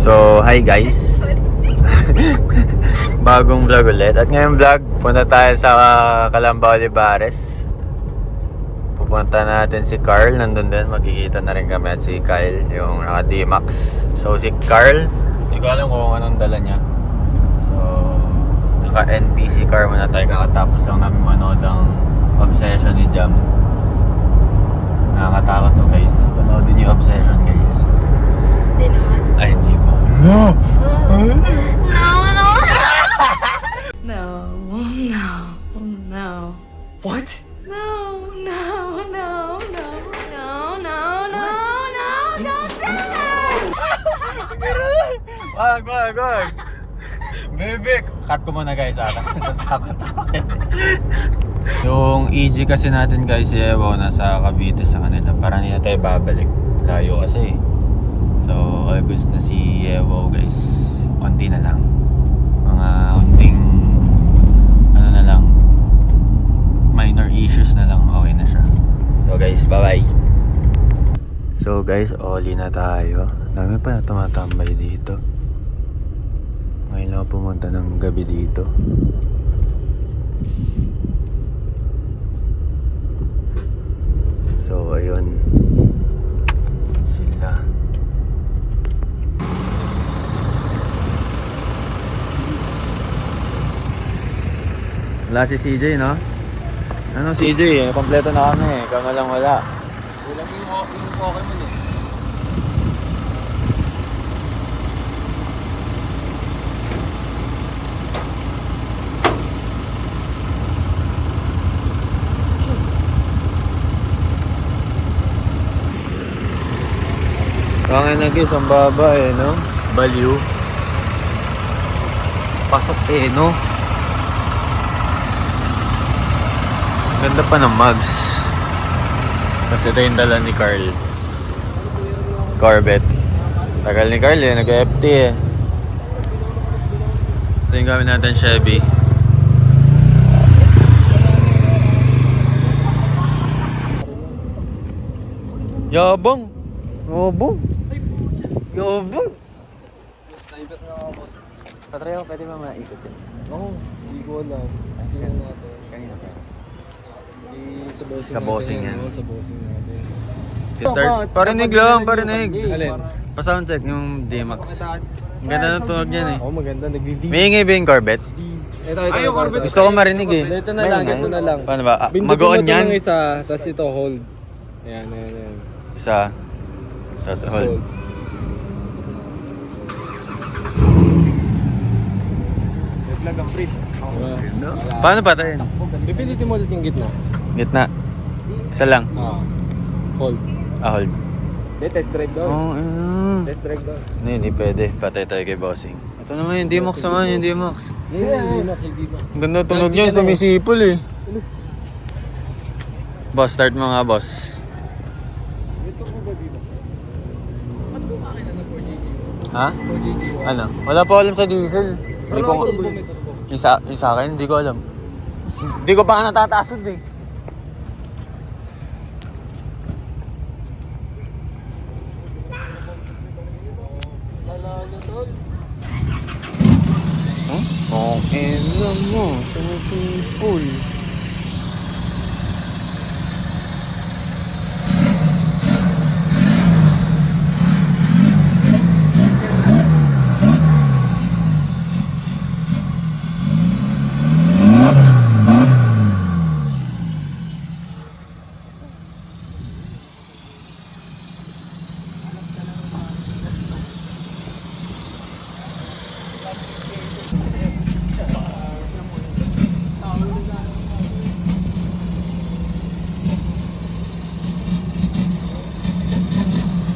So, hi guys. Bagong vlog ulit. At ngayong vlog, punta tayo sa Calamba Olivares. Pupunta natin si Carl. Nandun din. Magkikita na rin kami at si Kyle, yung naka D-Max. So, si Carl, hindi ko alam kung anong dala niya. So, naka NPC car muna tayo. Kakatapos lang namin manood ang Obsession ni Jam. Nakakatakot to guys. Panoodin yung Obsession guys. Hindi naman. Ay, hindi ba? No, no. No, no. What? No, no, no, no, no, no, no, no, don't do it! Wag. Bebe, cut ko muna guys. Takot ako. Yung EG kasi natin guys, Ewo, nasa Cavite sa kanila. Para hindi na tayo babalik. Layo kasi. So, August na si Ewo guys. Unti na lang. Mga unting ano na lang, minor issues na lang, okay na siya. So guys, bye-bye. So guys, oli na tayo. Dami pa na tumatambay dito. Ngayon lang pumunta ng gabi dito. So ayun, sila. Wala si CJ, no? Ano CJ? Kompleto na kami. Ikaw na lang wala. Kulang yung Pokemon eh. Kangin na guys, ang baba eh, no? Baliw. Pasok eh, no? Ganda pa ng mugs. Kasi ito yung dala ni Carl. Corvette. Tagal ni Carl eh, nag-FT eh. Ito yung gamit natin, Chevy. Yabang! Yabang! Yabang! Sniper na ako, boss. Patreo, pwede ba maikot yun? Oo, hindi ko alam. Tingnan natin. Kanina pa. Sa bossing Sa bossing natin. yan. Oo, sa bossing natin. Start. Parinig lang, parinig. Alin? Pa-soundcheck yung D-Max. Ang ganda ng tunog yan eh. Oo, maganda. Nag-VV. May ingay ba yung Corvette? Ito, yung Corvette. Gusto ko marinig eh. Ito na May lang, ingay? ito na lang. Paano ba? Pindutin Mag-on mo ito yan? ng isa, tapos ito hold. Ayan. Isa. Sa hold. Nag-plug ang brief. Paano patayin? Pipilitin mo ulit yung gitna. Gitna. Isa lang. Hold. Hold. Hindi, test drive daw. Oh, Test drive daw. hindi pwede. Patay tayo kay bossing. Ito naman yung D-Max naman, yung D-Max. Hindi. Ang ganda tunog niyan, sumisipol eh. Boss, start mo nga boss. Ito ko ba dito? Ano ba makina ng 4GG? Ha? 4GG. Ano? Wala pa alam sa diesel. Hindi ko, yung sa akin, hindi ko alam. Hindi ko pa nga natatasod eh. Okay lang mo, sumisipol.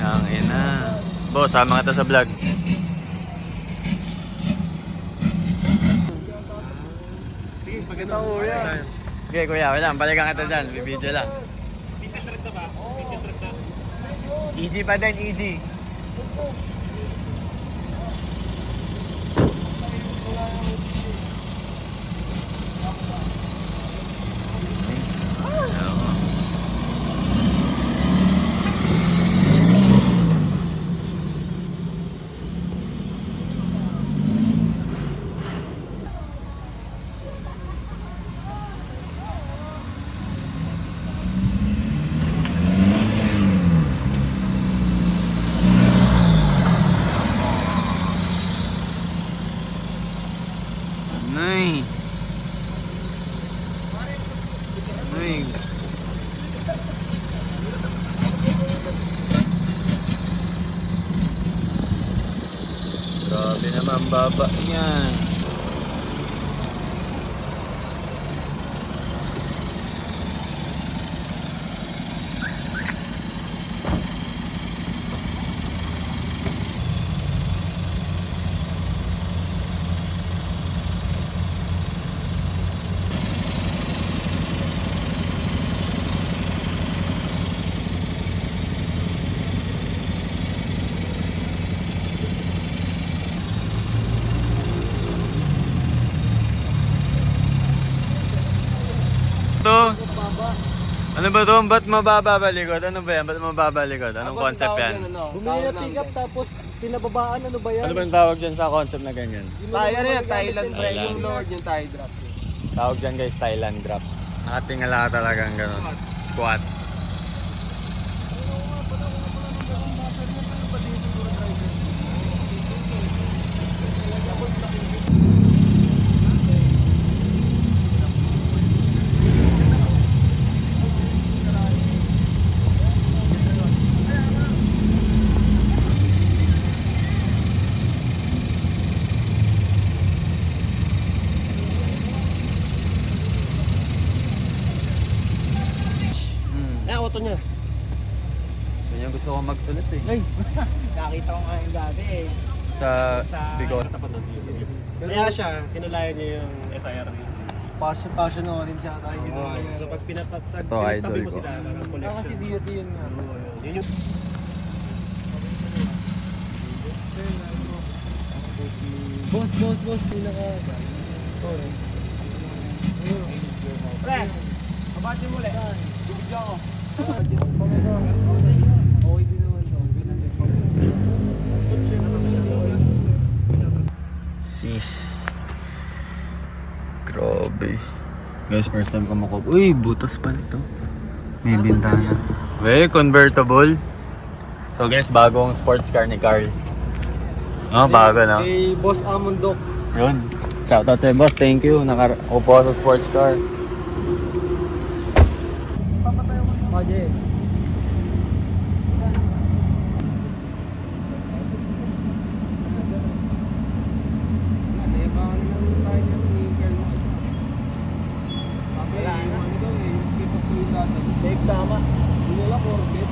Ang ina. Boss, sama ka to sa vlog. Sige, paganda ko yan. Okay, kuya, wala lang. Balikan kita dyan. Bibidyo lang. Easy pa din, easy. Grabe naman baba yan. To? Ano ba to? Ba't mababa likod? Ano ba yan? Ba't mababa likod? Anong concept yan? Bumili na pick up tapos pinababaan, ano ba yan? Ano ba yung tawag dyan sa concept na ganyan? Tayo na yan, Thailand Thailand. dress. Yung Lord, yung Thai drop. Tawag dyan guys, Thailand drop. Nakatingala talagang ganun. Squat. Eh, auto niya. Ganyan gusto ko magsulit eh. Ay, nakita ko nga yung dati eh. Sa bigot. Tapat ng kaya siya, kinulayan niya yung SIR. Passion orange siya tayo. So pag Ito, pinatabi idol mo ko. sila, connection. Kasi DOT yun nga. Yun yung... Boss, pinaka... Pre, kabati mo ulit. Bibigyan ko. Okay din naman to. Sheesh. Grabe. Guys, first time ko makuha. Uy, butas pa nito. May bintana. Well, convertible. So guys, bagong sports car ni Carl. Oh, bago na. Kay Boss Amondok. Yun. Shoutout sa'yo, boss. Thank you. Nakaupo sa sports car. Maje. Tama. Hindi lang orbit.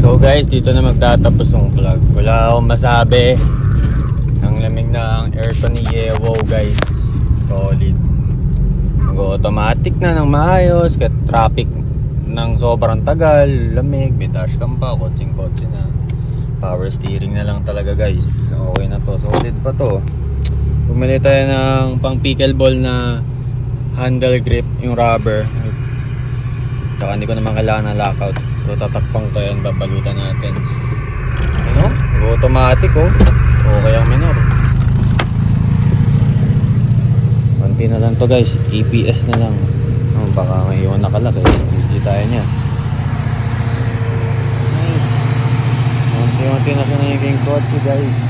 So guys, dito na magtatapos yung vlog. Wala akong masabi. Ang lamig na ang aircon ni Yewo guys. Solid. Mag-automatic na ng maayos. Kahit traffic ng sobrang tagal. Lamig, may dashcam pa. Kotsing-kotse na. Power steering na lang talaga guys. Okay na to. Solid pa to. Bumili tayo ng pang pickleball na handle grip. Yung rubber. Saka hindi ko naman kailangan ng lockout. So tatakpang ko yan, babalutan natin. Ano? Automatic oh. Okay ang minor. Konti na lang to guys. EPS na lang. Oh, baka ngayon nakalaki. Hindi tayo niya. Nice. Konti-konti na siya nagiging kotse guys.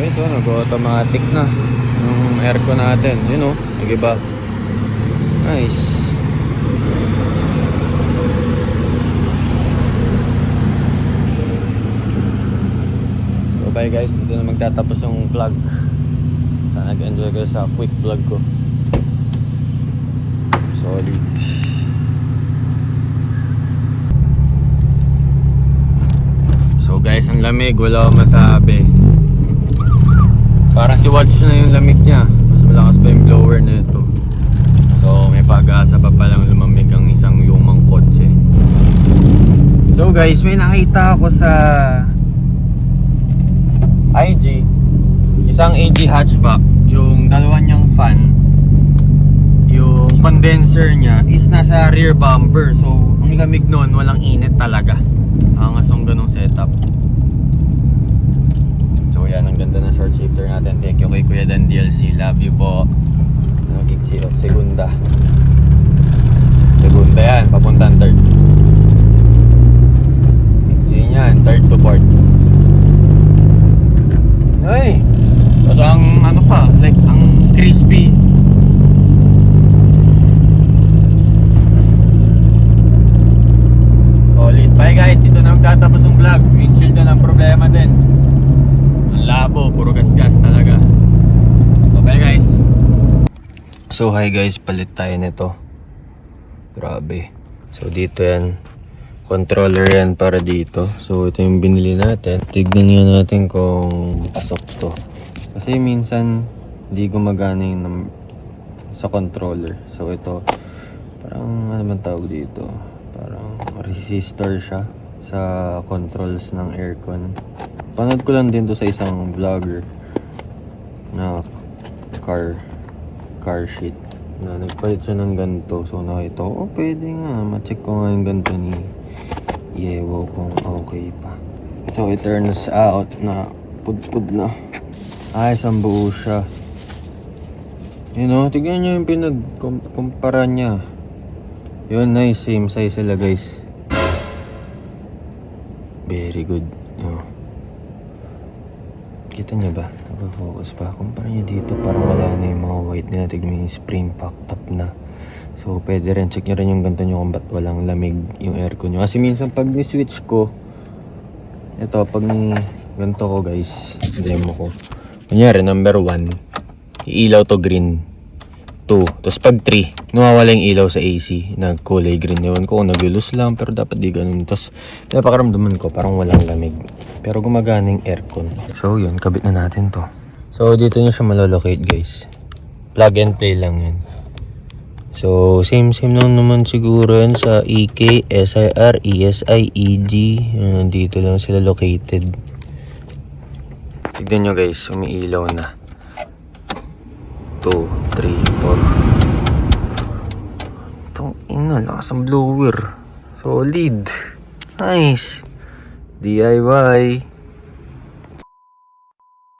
Okay, ito nag-automatic na yung aircon natin. Yun o, nag-iba. Nice. So bye guys, dito na magtatapos yung vlog. Sana nag-enjoy kayo sa quick vlog ko. Solid. So guys, ang lamig, wala akong masabi. Parang si Watch na yung lamig niya. Mas malakas pa yung blower na ito. So may pag-asa pa palang lumamig ang isang lumang kotse. So guys, may nakita ako sa IG. Isang AG hatchback. Yung dalawa niyang fan. Yung condenser niya is nasa rear bumper. So ang lamig nun, walang init talaga. Ang asong ganong setup. So yan, ang ganda ng short neutral shifter natin. Thank you kay Kuya Dan DLC. Love you po. Nag-exit. Segunda yan, papuntang third. Exit yan, third to fourth. Ay! Kaso ang ano pa, like ang crispy. Solid. Bye guys, dito na magtatapos yung vlog. Windshield na lang problema din. Ang labo, puro gas-gas talaga. So bye guys. So hi guys, palit tayo nito. Grabe. So dito yan. Controller yan para dito. So ito yung binili natin. Tignan nyo natin kung pasok to. Kasi minsan hindi gumagana yung sa controller. So ito parang ano man tawag dito. Parang resistor siya sa controls ng aircon. Panood ko lang din to sa isang vlogger na car sheet na nagpalit siya ng ganito. So nakita ko, pwede nga ma-check ko nga yung ganito ni Yewo kung okay pa. So it turns out na pudpud na. Ayos ang buo siya. You know, tignan nyo yung pinag-kumpara niya. Yun, nice, same size sila guys. Very good. Oh. Kita nyo ba? Nag-focus pa. Kumpara nyo dito, parang wala na yung mga white nila. Tignan yung spring packed up na. So pwede rin, check nyo rin yung ganito nyo kung ba't walang lamig yung aircon nyo. Kasi minsan pag ni-switch ko, ito, pag ni ganito ko guys, demo ko. Kunyari, number 1, ilaw to green. 2, tapos pag 3, nawawala yung ilaw sa AC na kulay green. Ewan ko kung nag-lose lang, pero dapat di ganun. Tapos napakaramdaman ko parang walang lamig, pero gumagana yung aircon. So yun, kabit na natin to. So dito nyo siya malolocate guys. Plug and play lang yan. So same lang naman siguro yan sa EK, SIR, ESI, EG. Dito lang sila located. Tignan nyo guys, umiilaw na. 2, 3, 4. Itong ina, lakas ang blower. Solid. Nice. DIY.